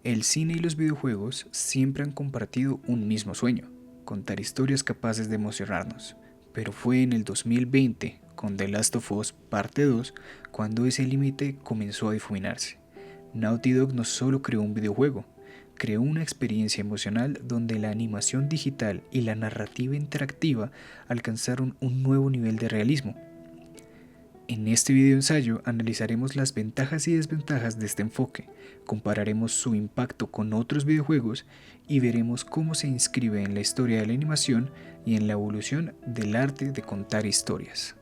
El cine y los videojuegos siempre han compartido un mismo sueño: contar historias capaces de emocionarnos. Pero fue en el 2020, con The Last of Us Parte 2, cuando ese límite comenzó a difuminarse. Naughty Dog no solo creó un videojuego, creó una experiencia emocional donde la animación digital y la narrativa interactiva alcanzaron un nuevo nivel de realismo. En este video ensayo analizaremos las ventajas y desventajas de este enfoque, compararemos su impacto con otros videojuegos y veremos cómo se inscribe en la historia de la animación y en la evolución del arte de contar historias.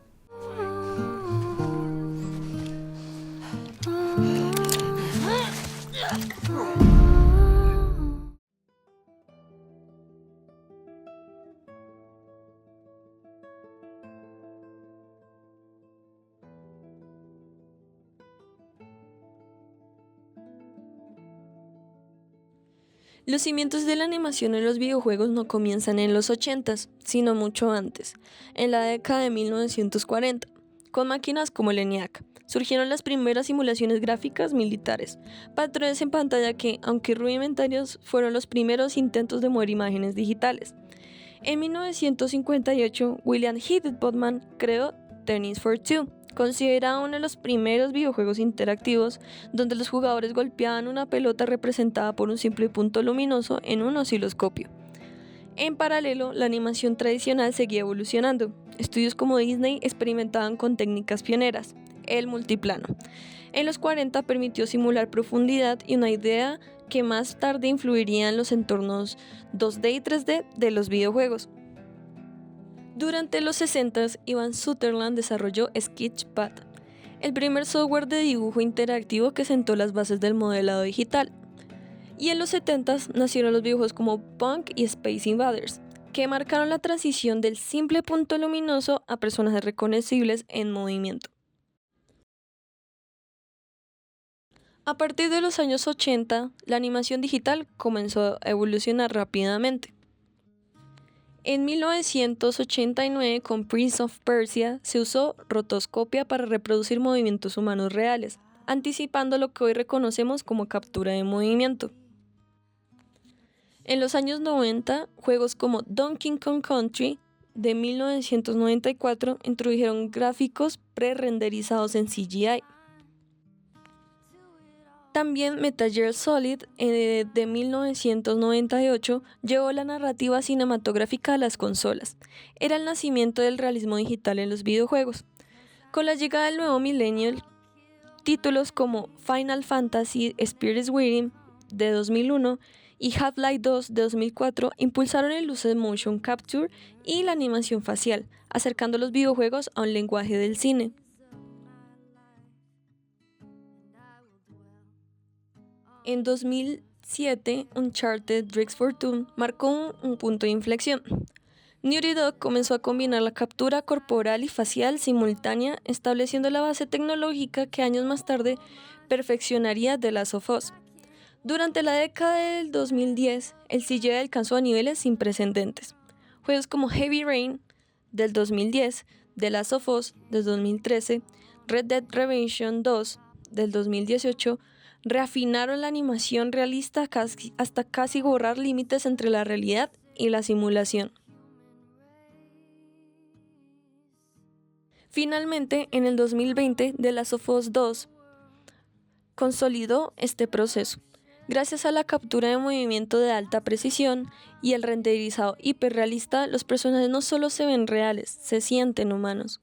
Los cimientos de la animación en los videojuegos no comienzan en los 80s, sino mucho antes, en la década de 1940, con máquinas como el ENIAC. Surgieron las primeras simulaciones gráficas militares, patrones en pantalla que, aunque rudimentarios, fueron los primeros intentos de mover imágenes digitales. En 1958, William Heath Botman creó Tennis for Two, considerado uno de los primeros videojuegos interactivos donde los jugadores golpeaban una pelota representada por un simple punto luminoso en un osciloscopio. En paralelo, la animación tradicional seguía evolucionando. Estudios como Disney experimentaban con técnicas pioneras, el multiplano. En los 40 permitió simular profundidad y una idea que más tarde influiría en los entornos 2D y 3D de los videojuegos. Durante los 60s, Ivan Sutherland desarrolló Sketchpad, el primer software de dibujo interactivo que sentó las bases del modelado digital. Y en los 70s nacieron los videojuegos como Punk y Space Invaders, que marcaron la transición del simple punto luminoso a personajes reconocibles en movimiento. A partir de los años 80, la animación digital comenzó a evolucionar rápidamente. En 1989, con Prince of Persia, se usó rotoscopia para reproducir movimientos humanos reales, anticipando lo que hoy reconocemos como captura de movimiento. En los años 90, juegos como Donkey Kong Country de 1994 introdujeron gráficos pre-renderizados en CGI. También Metal Gear Solid de 1998 llevó la narrativa cinematográfica a las consolas. Era el nacimiento del realismo digital en los videojuegos. Con la llegada del nuevo milenio, títulos como Final Fantasy Spirits Within de 2001 y Half-Life 2 de 2004 impulsaron el uso de motion capture y la animación facial, acercando los videojuegos a un lenguaje del cine. En 2007, Uncharted Drake's Fortune marcó un punto de inflexión. Naughty Dog comenzó a combinar la captura corporal y facial simultánea, estableciendo la base tecnológica que años más tarde perfeccionaría The Last of Us. Durante la década del 2010, el CGI alcanzó a niveles sin precedentes. Juegos como Heavy Rain del 2010, The Last of Us del 2013, Red Dead Redemption 2 del 2018, reafinaron la animación realista hasta casi borrar límites entre la realidad y la simulación. Finalmente, en el 2020, The Last of Us 2 consolidó este proceso. Gracias a la captura de movimiento de alta precisión y el renderizado hiperrealista, los personajes no solo se ven reales, se sienten humanos.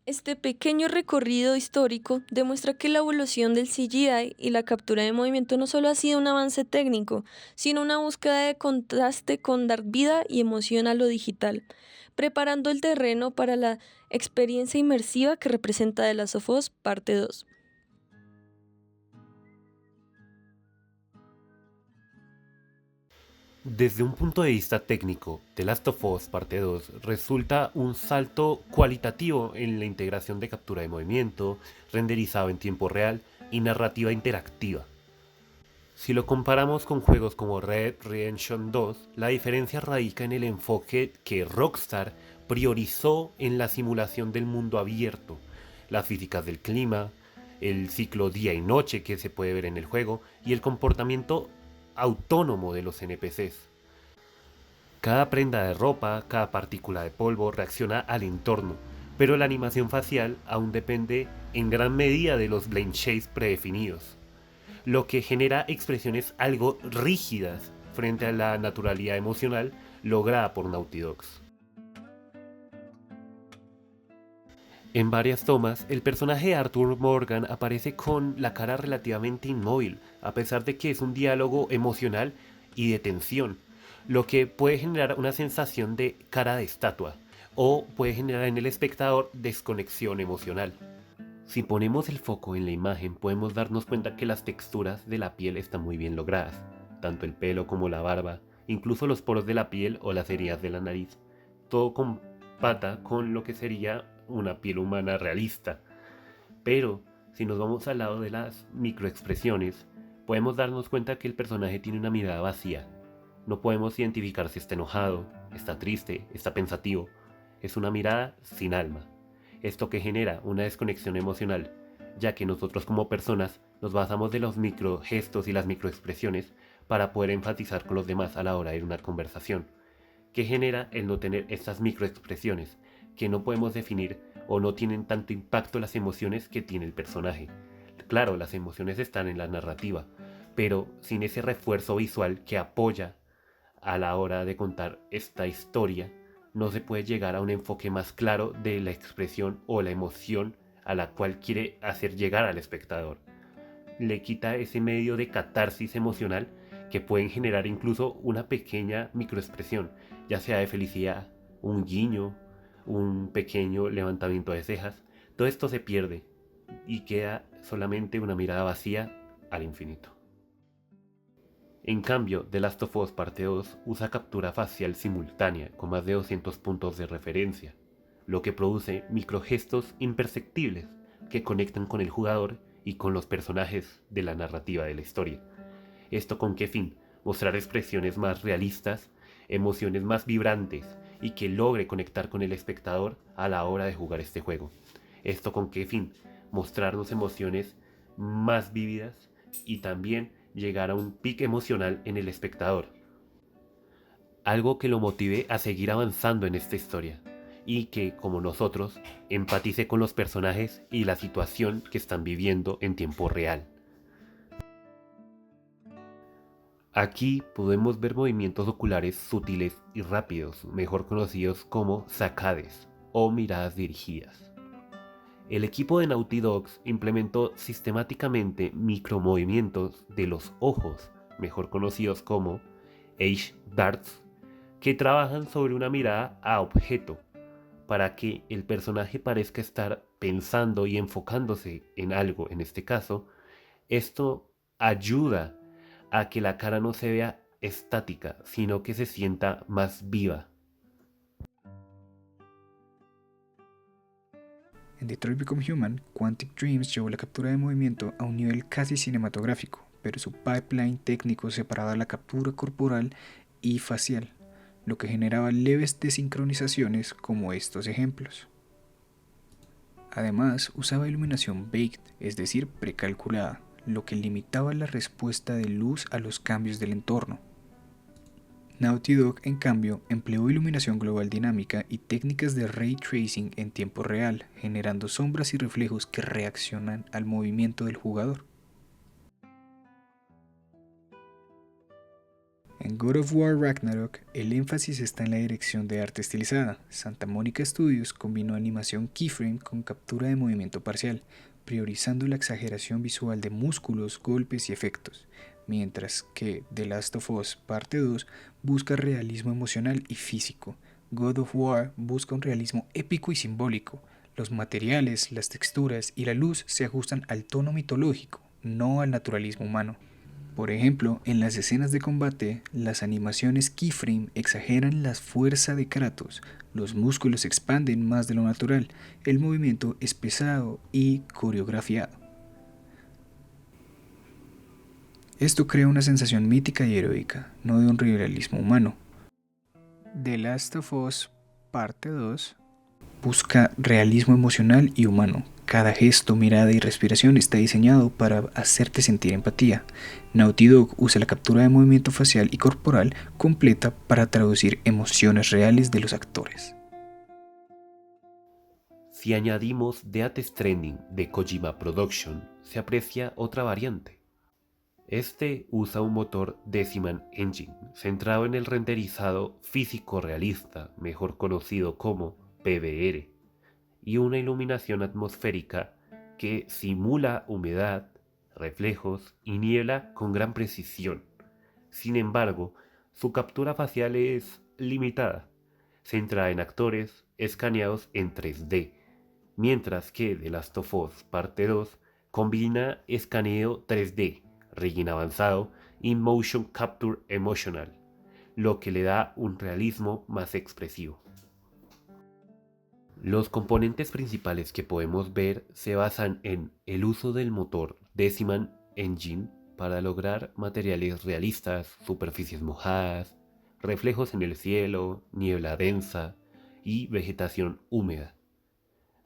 Este pequeño recorrido histórico demuestra que la evolución del CGI y la captura de movimiento no solo ha sido un avance técnico, sino una búsqueda de contraste con dar vida y emoción a lo digital, preparando el terreno para la experiencia inmersiva que representa The Last of Us Parte 2. Desde un punto de vista técnico, The Last of Us Parte 2 resulta un salto cualitativo en la integración de captura de movimiento, renderizado en tiempo real y narrativa interactiva. Si lo comparamos con juegos como Red Dead Redemption 2, la diferencia radica en el enfoque que Rockstar priorizó en la simulación del mundo abierto, las físicas del clima, el ciclo día y noche que se puede ver en el juego y el comportamiento autónomo de los NPCs. Cada prenda de ropa, cada partícula de polvo reacciona al entorno, pero la animación facial aún depende en gran medida de los blend shades predefinidos, lo que genera expresiones algo rígidas frente a la naturalidad emocional lograda por Naughty Dogs. En varias tomas, el personaje de Arthur Morgan aparece con la cara relativamente inmóvil, a pesar de que es un diálogo emocional y de tensión, lo que puede generar una sensación de cara de estatua, o puede generar en el espectador desconexión emocional. Si ponemos el foco en la imagen, podemos darnos cuenta que las texturas de la piel están muy bien logradas, tanto el pelo como la barba, incluso los poros de la piel o las heridas de la nariz, todo compata con lo que sería una piel humana realista. Pero si nos vamos al lado de las microexpresiones, podemos darnos cuenta que el personaje tiene una mirada vacía. No podemos identificar si está enojado, está triste, está pensativo. Es una mirada sin alma. Esto que genera una desconexión emocional, ya que nosotros como personas nos basamos de los microgestos y las microexpresiones para poder enfatizar con los demás a la hora de una conversación, que genera el no tener estas microexpresiones, que no podemos definir o no tienen tanto impacto las emociones que tiene el personaje. Claro, las emociones están en la narrativa, pero sin ese refuerzo visual que apoya a la hora de contar esta historia, no se puede llegar a un enfoque más claro de la expresión o la emoción a la cual quiere hacer llegar al espectador. Le quita ese medio de catarsis emocional que pueden generar incluso una pequeña microexpresión, ya sea de felicidad, un guiño, un pequeño levantamiento de cejas. Todo esto se pierde y queda solamente una mirada vacía al infinito. En cambio, The Last of Us Parte 2 usa captura facial simultánea con más de 200 puntos de referencia, lo que produce microgestos imperceptibles que conectan con el jugador y con los personajes de la narrativa de la historia. ¿Esto con qué fin? Mostrar expresiones más realistas, emociones más vibrantes y que logre conectar con el espectador a la hora de jugar este juego. ¿Esto con qué fin? Mostrarnos emociones más vívidas y también llegar a un pic emocional en el espectador. Algo que lo motive a seguir avanzando en esta historia y que, como nosotros, empatice con los personajes y la situación que están viviendo en tiempo real. Aquí podemos ver movimientos oculares sutiles y rápidos, mejor conocidos como saccades o miradas dirigidas. El equipo de Naughty Dogs implementó sistemáticamente micromovimientos de los ojos, mejor conocidos como Age Darts, que trabajan sobre una mirada a objeto, para que el personaje parezca estar pensando y enfocándose en algo. En este caso, esto ayuda a que la cara no se vea estática, sino que se sienta más viva. En Detroit Become Human, Quantic Dreams llevó la captura de movimiento a un nivel casi cinematográfico, pero su pipeline técnico separaba la captura corporal y facial, lo que generaba leves desincronizaciones como estos ejemplos. Además, usaba iluminación baked, es decir, precalculada, lo que limitaba la respuesta de luz a los cambios del entorno. Naughty Dog, en cambio, empleó iluminación global dinámica y técnicas de ray tracing en tiempo real, generando sombras y reflejos que reaccionan al movimiento del jugador. En God of War Ragnarok, el énfasis está en la dirección de arte estilizada. Santa Monica Studios combinó animación keyframe con captura de movimiento parcial, priorizando la exageración visual de músculos, golpes y efectos, mientras que The Last of Us Parte 2 busca realismo emocional y físico. God of War busca un realismo épico y simbólico. Los materiales, las texturas y la luz se ajustan al tono mitológico, no al naturalismo humano. Por ejemplo, en las escenas de combate, las animaciones keyframe exageran la fuerza de Kratos, los músculos se expanden más de lo natural, el movimiento es pesado y coreografiado. Esto crea una sensación mítica y heroica, no de un realismo humano. The Last of Us Parte 2 Busca realismo emocional y humano. Cada gesto, mirada y respiración está diseñado para hacerte sentir empatía. Naughty Dog usa la captura de movimiento facial y corporal completa para traducir emociones reales de los actores. Si añadimos Death Stranding de Kojima Production, se aprecia otra variante. Este usa un motor Deciman Engine, centrado en el renderizado físico realista, mejor conocido como PBR, y una iluminación atmosférica que simula humedad, reflejos y niebla con gran precisión. Sin embargo, su captura facial es limitada, centrada en actores escaneados en 3D, mientras que The Last of Us Parte 2 combina escaneo 3D, rigging avanzado y motion capture emotional, lo que le da un realismo más expresivo. Los componentes principales que podemos ver se basan en el uso del motor Deciman Engine para lograr materiales realistas, superficies mojadas, reflejos en el cielo, niebla densa y vegetación húmeda.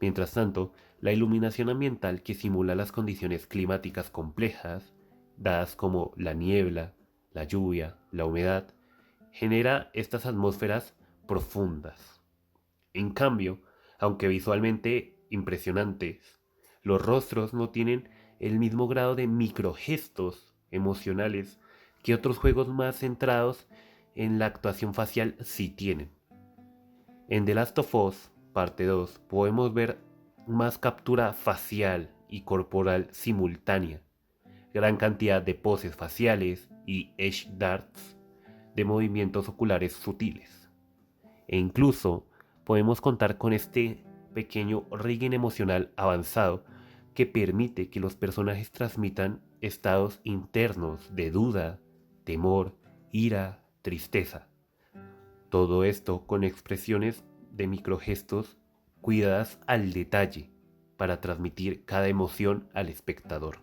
Mientras tanto, la iluminación ambiental que simula las condiciones climáticas complejas, dadas como la niebla, la lluvia, la humedad, genera estas atmósferas profundas. En cambio, aunque visualmente impresionantes, los rostros no tienen el mismo grado de microgestos emocionales que otros juegos más centrados en la actuación facial sí tienen. En The Last of Us Parte 2 podemos ver más captura facial y corporal simultánea, gran cantidad de poses faciales y edge darts de movimientos oculares sutiles. E incluso podemos contar con este pequeño rigging emocional avanzado que permite que los personajes transmitan estados internos de duda, temor, ira, tristeza. Todo esto con expresiones de microgestos cuidadas al detalle para transmitir cada emoción al espectador.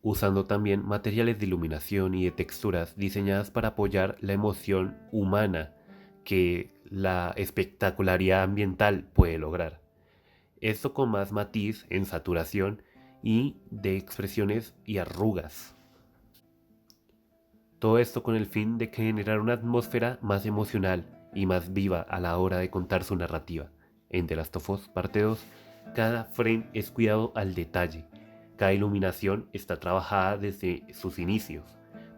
Usando también materiales de iluminación y de texturas diseñadas para apoyar la emoción humana que la espectacularidad ambiental puede lograr. Esto con más matiz en saturación y de expresiones y arrugas. Todo esto con el fin de generar una atmósfera más emocional y más viva a la hora de contar su narrativa. En The Last of Us Parte 2, cada frame es cuidado al detalle. Cada iluminación está trabajada desde sus inicios.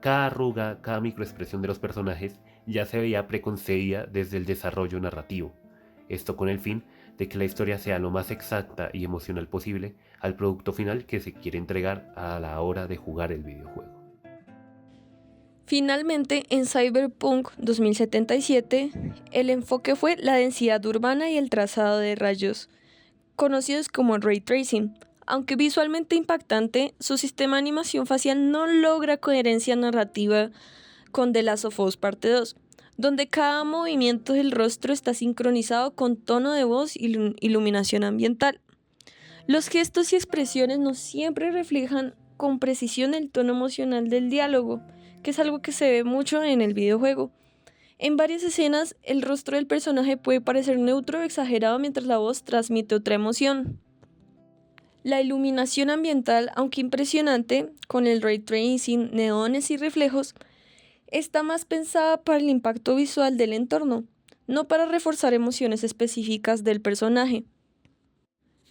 Cada arruga, cada microexpresión de los personajes ya se veía preconcebida desde el desarrollo narrativo. Esto con el fin de que la historia sea lo más exacta y emocional posible al producto final que se quiere entregar a la hora de jugar el videojuego. Finalmente, en Cyberpunk 2077, el enfoque fue la densidad urbana y el trazado de rayos, conocidos como ray tracing. Aunque visualmente impactante, su sistema de animación facial no logra coherencia narrativa con The Last of Us Parte 2, donde cada movimiento del rostro está sincronizado con tono de voz y iluminación ambiental. Los gestos y expresiones no siempre reflejan con precisión el tono emocional del diálogo, que es algo que se ve mucho en el videojuego. En varias escenas, el rostro del personaje puede parecer neutro o exagerado mientras la voz transmite otra emoción. La iluminación ambiental, aunque impresionante, con el ray tracing, neones y reflejos, está más pensada para el impacto visual del entorno, no para reforzar emociones específicas del personaje.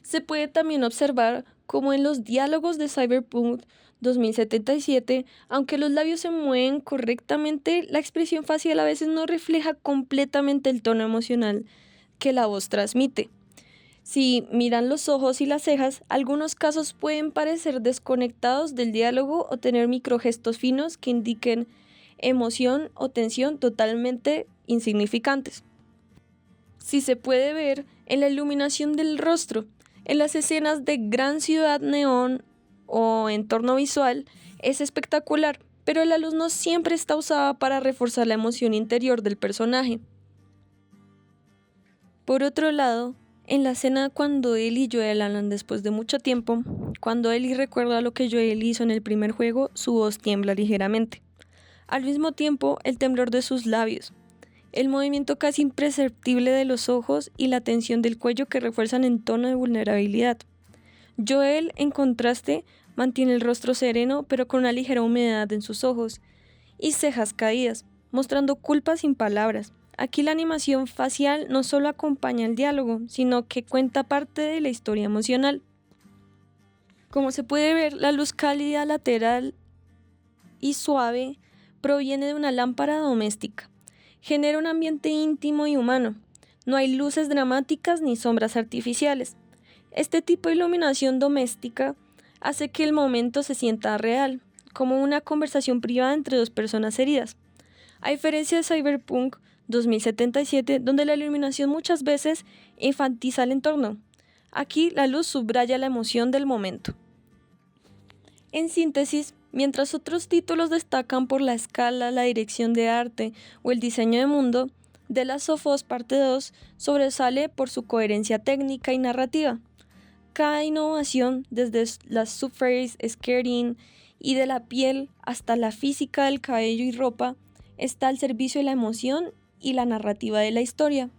Se puede también observar cómo en los diálogos de Cyberpunk 2077, aunque los labios se mueven correctamente, la expresión facial a veces no refleja completamente el tono emocional que la voz transmite. Si miran los ojos y las cejas, algunos casos pueden parecer desconectados del diálogo o tener microgestos finos que indiquen emoción o tensión totalmente insignificantes. Si se puede ver en la iluminación del rostro, en las escenas de gran ciudad neón o entorno visual, es espectacular, pero la luz no siempre está usada para reforzar la emoción interior del personaje. Por otro lado, en la escena cuando Ellie y Joel hablan después de mucho tiempo, cuando Ellie recuerda lo que Joel hizo en el primer juego, su voz tiembla ligeramente. Al mismo tiempo, el temblor de sus labios. el movimiento casi imperceptible de los ojos y la tensión del cuello que refuerzan el tono de vulnerabilidad. Joel, en contraste, mantiene el rostro sereno pero con una ligera humedad en sus ojos y cejas caídas, mostrando culpa sin palabras. Aquí la animación facial no solo acompaña el diálogo, sino que cuenta parte de la historia emocional. Como se puede ver, la luz cálida lateral y suave proviene de una lámpara doméstica. Genera un ambiente íntimo y humano. No hay luces dramáticas ni sombras artificiales. Este tipo de iluminación doméstica hace que el momento se sienta real, como una conversación privada entre dos personas heridas. A diferencia de Cyberpunk 2077, donde la iluminación muchas veces enfatiza el entorno, aquí la luz subraya la emoción del momento. En síntesis, mientras otros títulos destacan por la escala, la dirección de arte o el diseño de mundo, The Last of Us Parte 2 sobresale por su coherencia técnica y narrativa. Cada innovación, desde la surface, skirting y de la piel hasta la física del cabello y ropa, está al servicio de la emoción y la narrativa de la historia.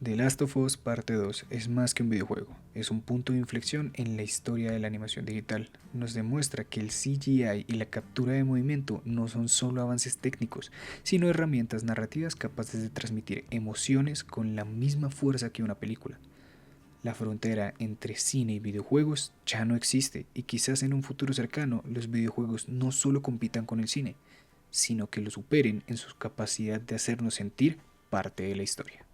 The Last of Us Parte 2 es más que un videojuego, es un punto de inflexión en la historia de la animación digital. Nos demuestra que el CGI y la captura de movimiento no son solo avances técnicos, sino herramientas narrativas capaces de transmitir emociones con la misma fuerza que una película. La frontera entre cine y videojuegos ya no existe y quizás en un futuro cercano los videojuegos no solo compitan con el cine, sino que lo superen en su capacidad de hacernos sentir parte de la historia.